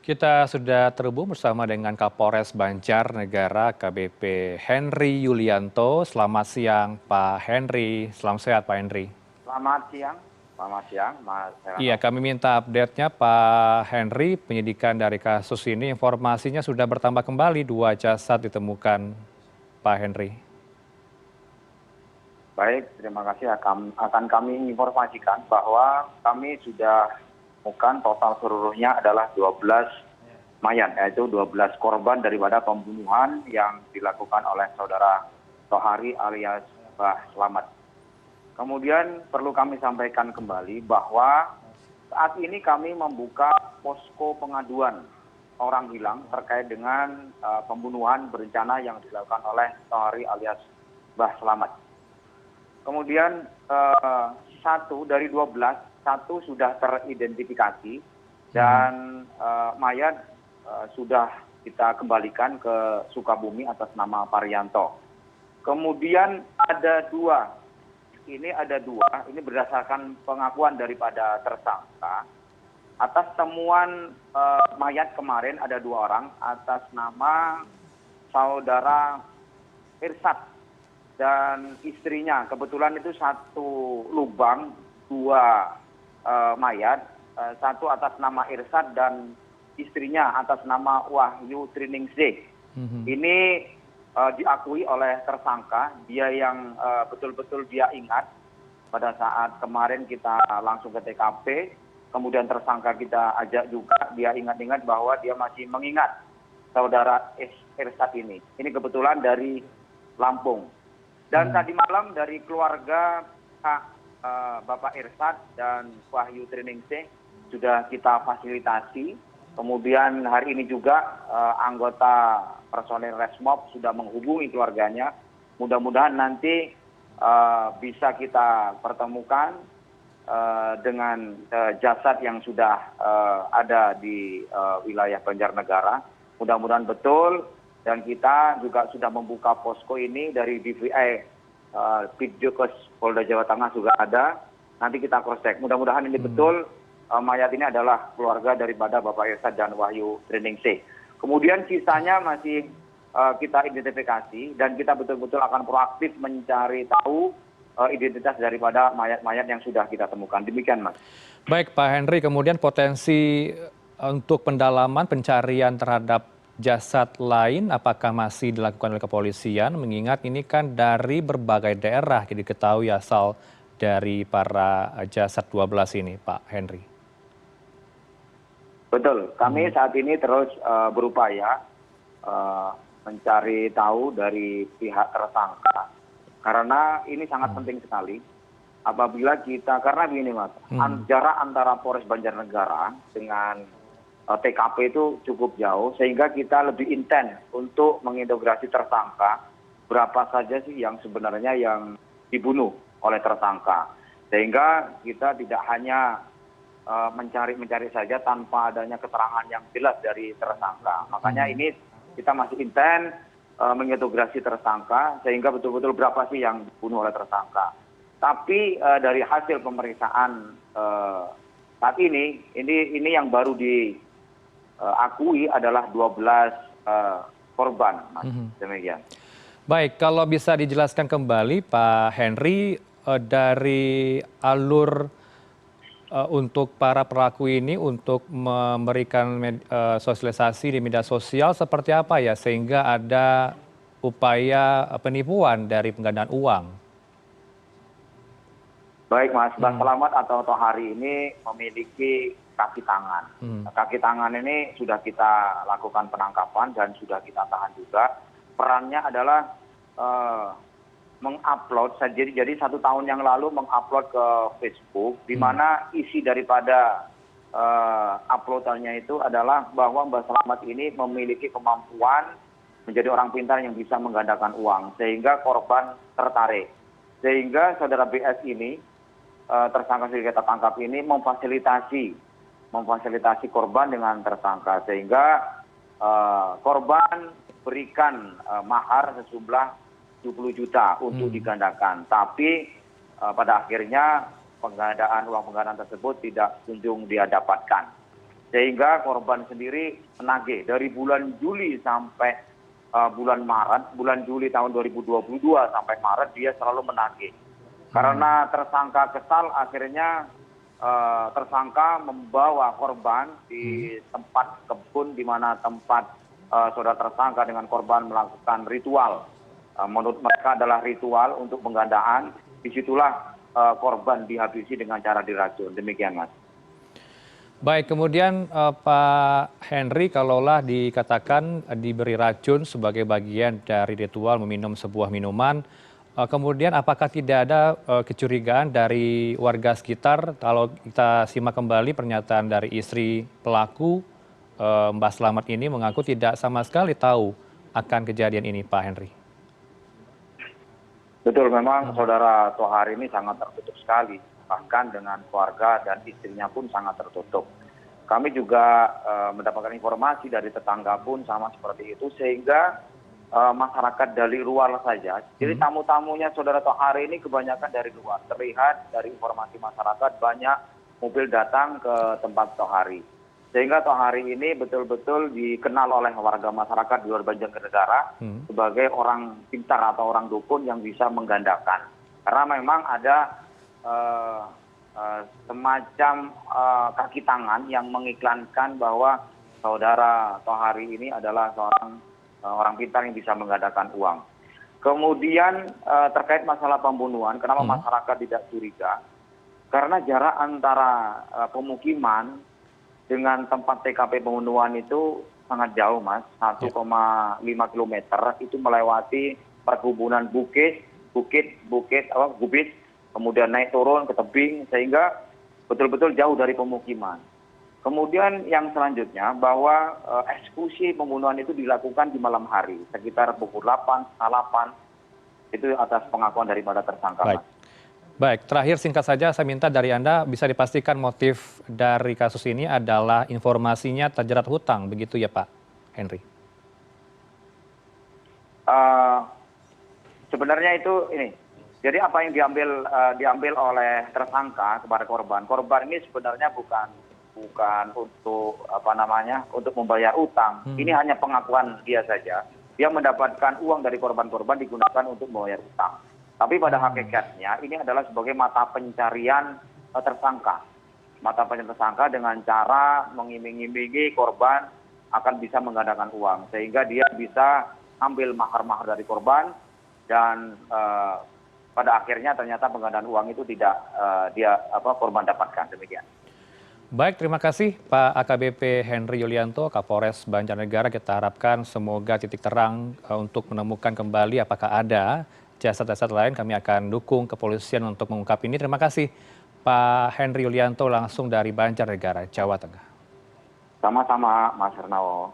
Kita sudah terhubung bersama dengan Kapolres Banjarnegara KBP Henry Yulianto. Selamat siang Pak Henry, selamat sehat Pak Henry. Selamat siang Mas Iya, Heranov. kami minta update-nya Pak Henry, penyidikan dari kasus ini informasinya sudah bertambah kembali 2 jasad ditemukan Pak Henry. Baik, terima kasih akan kami informasikan bahwa kami sudah menemukan total seluruhnya adalah 12 mayat, yaitu 12 korban daripada pembunuhan yang dilakukan oleh saudara Tohari alias Mbah Slamet. Kemudian perlu kami sampaikan kembali bahwa saat ini kami membuka posko pengaduan orang hilang terkait dengan pembunuhan berencana yang dilakukan oleh Tohari alias Mbah Slamet. Kemudian satu dari 12, satu sudah teridentifikasi dan mayat sudah kita kembalikan ke Sukabumi atas nama Parianto. Kemudian ada dua, ini berdasarkan pengakuan daripada tersangka. Atas temuan mayat kemarin ada 2 orang atas nama saudara Irsad dan istrinya. Kebetulan itu satu lubang 2 mayat, satu atas nama Irsad dan istrinya atas nama Wahyu Triningsih. Ini diakui oleh tersangka, dia yang betul-betul dia ingat pada saat kemarin kita langsung ke TKP, kemudian tersangka kita ajak juga, dia ingat-ingat bahwa dia masih mengingat saudara Irsad ini. Ini kebetulan dari Lampung. Dan tadi malam dari keluarga Bapak Irsad dan Wahyu Triningsih sudah kita fasilitasi. Kemudian hari ini juga anggota personil Resmob sudah menghubungi keluarganya. Mudah-mudahan nanti bisa kita pertemukan dengan jasad yang sudah ada di wilayah Banjarnegara. Mudah-mudahan betul. Dan kita juga sudah membuka posko ini dari DVI Pidjokes Polda Jawa Tengah juga ada. Nanti kita cross check. Mudah-mudahan ini betul mayat ini adalah keluarga daripada Bapak Irsad dan Wahyu Triningsih. Kemudian sisanya masih kita identifikasi dan kita betul-betul akan proaktif mencari tahu identitas daripada mayat-mayat yang sudah kita temukan. Demikian, Mas. Baik Pak Henry, kemudian potensi untuk pendalaman pencarian terhadap jasad lain apakah masih dilakukan oleh kepolisian mengingat ini kan dari berbagai daerah yang diketahui asal dari para jasad 12 ini Pak Henry. Betul, kami saat ini terus berupaya mencari tahu dari pihak tersangka karena ini sangat penting sekali apabila kita, karena begini Mas, jarak antara Polres Banjarnegara dengan TKP itu cukup jauh sehingga kita lebih intens untuk mengintegrasi tersangka berapa saja sih yang sebenarnya yang dibunuh oleh tersangka, sehingga kita tidak hanya mencari saja tanpa adanya keterangan yang jelas dari tersangka. Makanya ini kita masih intens mengintegrasi tersangka sehingga betul-betul berapa sih yang dibunuh oleh tersangka. Tapi dari hasil pemeriksaan saat ini yang baru diakui adalah 12 korban, Mas. Demikian. Baik, kalau bisa dijelaskan kembali Pak Henry dari alur untuk para pelaku ini untuk memberikan sosialisasi di media sosial seperti apa ya sehingga ada upaya penipuan dari penggandaan uang. Baik Mas, Mbah Slamet atau Tohari ini memiliki kaki tangan. Kaki tangan ini sudah kita lakukan penangkapan dan sudah kita tahan juga. Perannya adalah mengupload, jadi 1 tahun yang lalu mengupload ke Facebook, di mana isi daripada uploadannya itu adalah bahwa Mbah Slamet ini memiliki kemampuan menjadi orang pintar yang bisa menggandakan uang, sehingga korban tertarik. Sehingga saudara BS ini, tersangka sudah kita tangkap ini, memfasilitasi korban dengan tersangka, sehingga korban berikan mahar sejumlah 70 juta untuk digandakan. Tapi pada akhirnya uang penggandaan tersebut tidak kunjung dia dapatkan. sehingga korban sendiri menagih dari bulan Juli sampai bulan Maret, bulan Juli tahun 2022 sampai Maret dia selalu menagih. Karena tersangka kesal, akhirnya tersangka membawa korban di tempat kebun di mana tempat saudara tersangka dengan korban melakukan ritual. Menurut mereka adalah ritual untuk penggandaan. Disitulah korban dihabisi dengan cara diracun. Demikian, Mas. Baik, kemudian Pak Henry, kalaulah dikatakan diberi racun sebagai bagian dari ritual meminum sebuah minuman, kemudian apakah tidak ada kecurigaan dari warga sekitar? Kalau kita simak kembali pernyataan dari istri pelaku, Mbak Slamet ini mengaku tidak sama sekali tahu akan kejadian ini, Pak Henry. Betul, memang saudara Tohari ini sangat tertutup sekali. Bahkan dengan keluarga dan istrinya pun sangat tertutup. Kami juga mendapatkan informasi dari tetangga pun sama seperti itu, sehingga masyarakat dari luar saja. Jadi tamu-tamunya saudara Tohari ini kebanyakan dari luar. Terlihat dari informasi masyarakat banyak mobil datang ke tempat Tohari. Sehingga Tohari ini betul-betul dikenal oleh warga masyarakat di luar Banjarnegara sebagai orang pintar atau orang dukun yang bisa menggandakan. Karena memang ada semacam kaki tangan yang mengiklankan bahwa saudara Tohari ini adalah seorang orang pintar yang bisa menggandakan uang. Kemudian terkait masalah pembunuhan, kenapa masyarakat tidak curiga? Karena jarak antara pemukiman dengan tempat TKP pembunuhan itu sangat jauh, Mas. 1,5 kilometer itu melewati perkebunan bukit, kemudian naik turun ke tebing, sehingga betul-betul jauh dari pemukiman. Kemudian yang selanjutnya bahwa eksekusi pembunuhan itu dilakukan di malam hari, sekitar pukul 8, setengah 8, itu atas pengakuan daripada tersangka. Baik. Baik, terakhir singkat saja saya minta dari Anda bisa dipastikan motif dari kasus ini adalah informasinya terjerat hutang, begitu ya Pak Henry? Sebenarnya itu ini. Jadi apa yang diambil oleh tersangka kepada korban ini sebenarnya bukan untuk untuk membayar utang. Ini hanya pengakuan dia saja. Dia mendapatkan uang dari korban-korban digunakan untuk membayar utang. Tapi pada hakikatnya ini adalah sebagai mata pencarian tersangka. Mata pencarian tersangka dengan cara mengiming-imingi korban akan bisa menggandakan uang, sehingga dia bisa ambil mahar-mahar dari korban dan pada akhirnya ternyata penggandaan uang itu tidak korban dapatkan. Demikian. Baik, terima kasih Pak AKBP Henry Yulianto, Kapolres Banjarnegara. Kita harapkan semoga titik terang untuk menemukan kembali apakah ada jasad-jasad lain. Kami akan dukung kepolisian untuk mengungkap ini. Terima kasih Pak Henry Yulianto langsung dari Banjarnegara, Jawa Tengah. Sama-sama, Mas Hernawo.